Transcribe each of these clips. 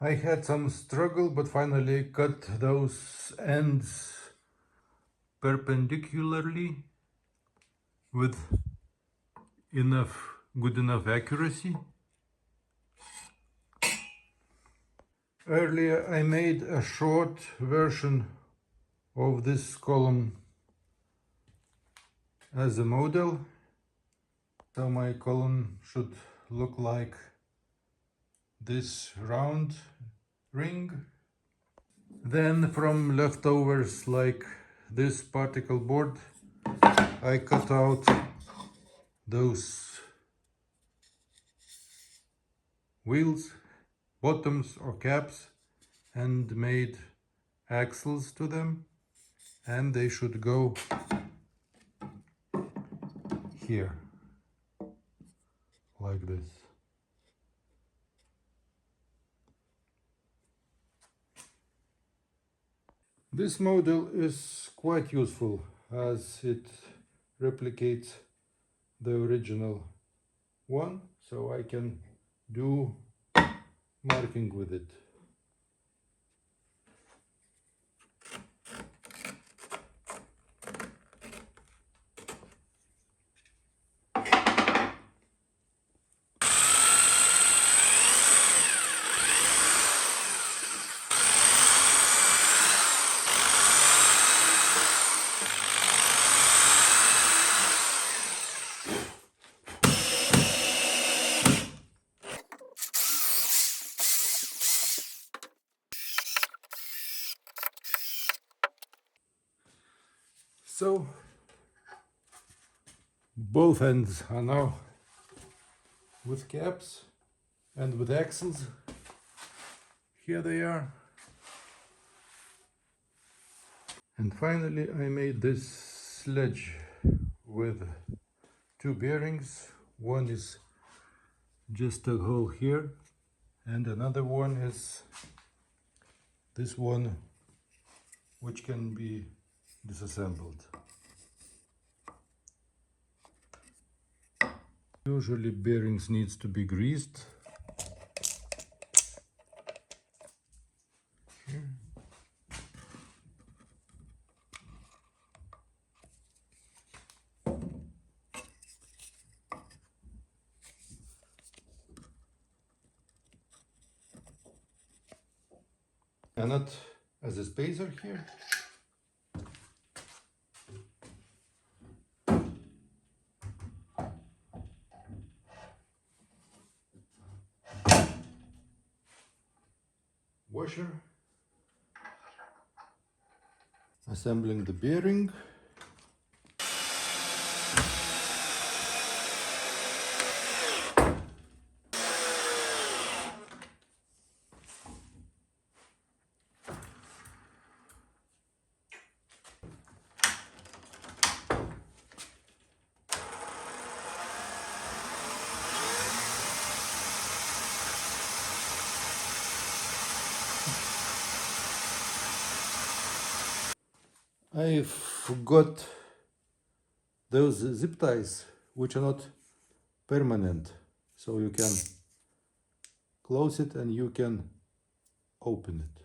I had some struggle, but finally cut those ends perpendicularly with good enough accuracy. Earlier I made a short version of this column as a model, so my column should look like this round ring. Then from leftovers like this particle board I cut out those wheels, bottoms or caps, and made axles to them, and they should go here like this. This model is quite useful as it replicates the original one, so I can do marking with it. So both ends are now with caps and with axles. Here they are. And finally I made this sledge with two bearings. One is just a hole here, and another one is this one, which can be disassembled. Usually bearings needs to be greased. Here. A nut as a spacer here. Washer. Assembling the bearing. I forgot those zip ties, which are not permanent, so you can close it and you can open it.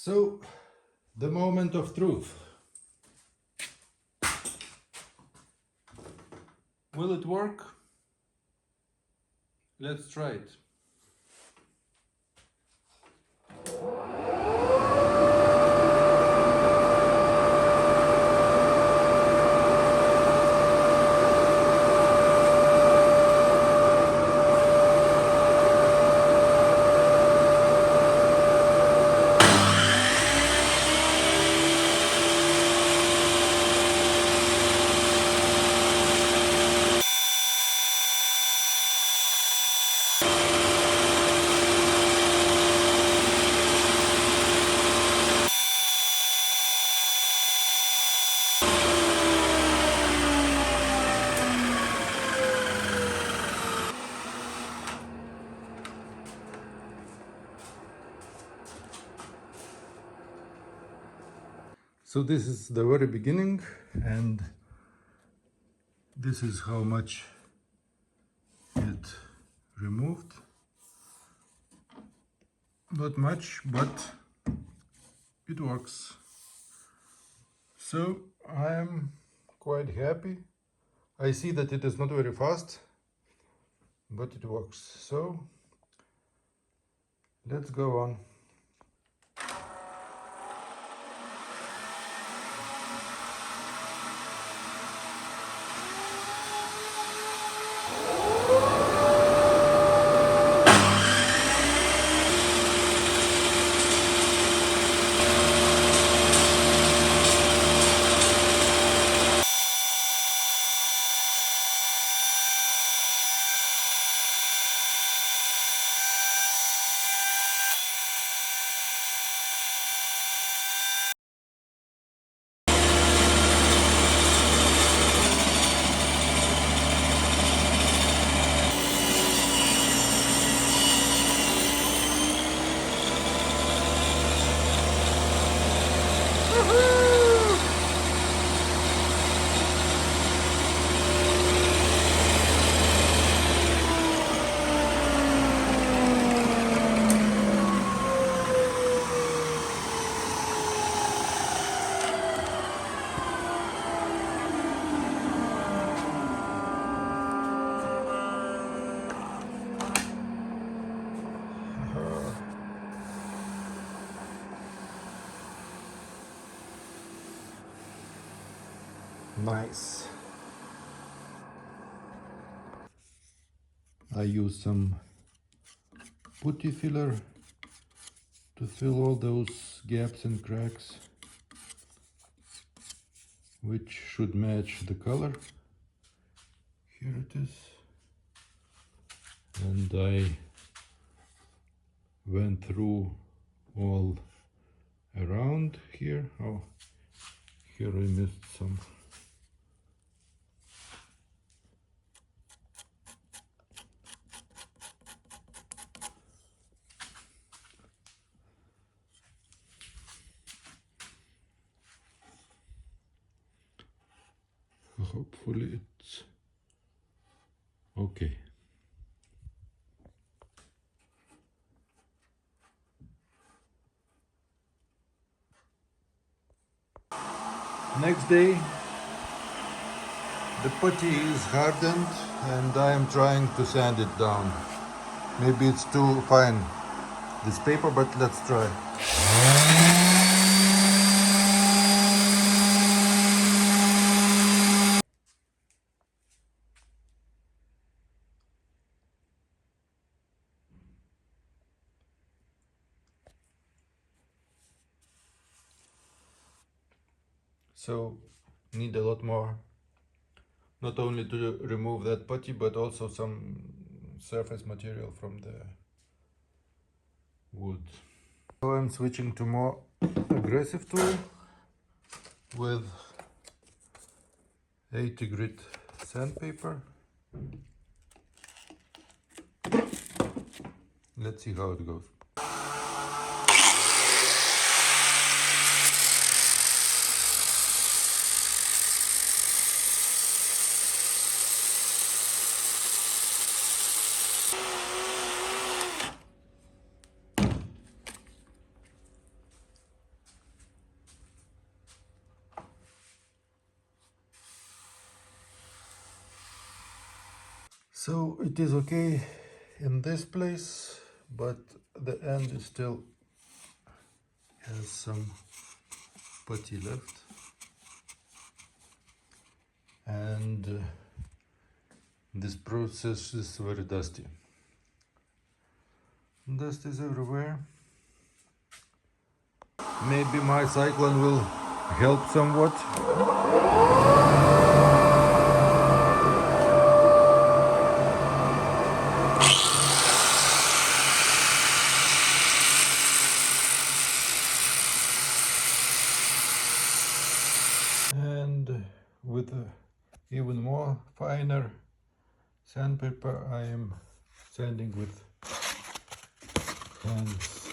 So, the moment of truth. Will it work? Let's try it. So this is the very beginning, and this is how much it removed. Not much, but it works. So I am quite happy. I see that it is not very fast, but it works. So let's go on. Nice. I use some putty filler to fill all those gaps and cracks, which should match the color. Here it is. And I went through all around here. Oh, here I missed some. Hopefully it's okay. Next day, the putty is hardened and I am trying to sand it down. Maybe it's too fine, this paper, but let's try. So need a lot more, not only to remove that putty, but also some surface material from the wood. So I'm switching to more aggressive tool with 80 grit sandpaper. Let's see how it goes. So it is okay in this place, but the end still has some putty left, and this process is very dusty. Dust is everywhere. Maybe my cyclone will help somewhat. And with even more finer sandpaper, I am sanding with hands.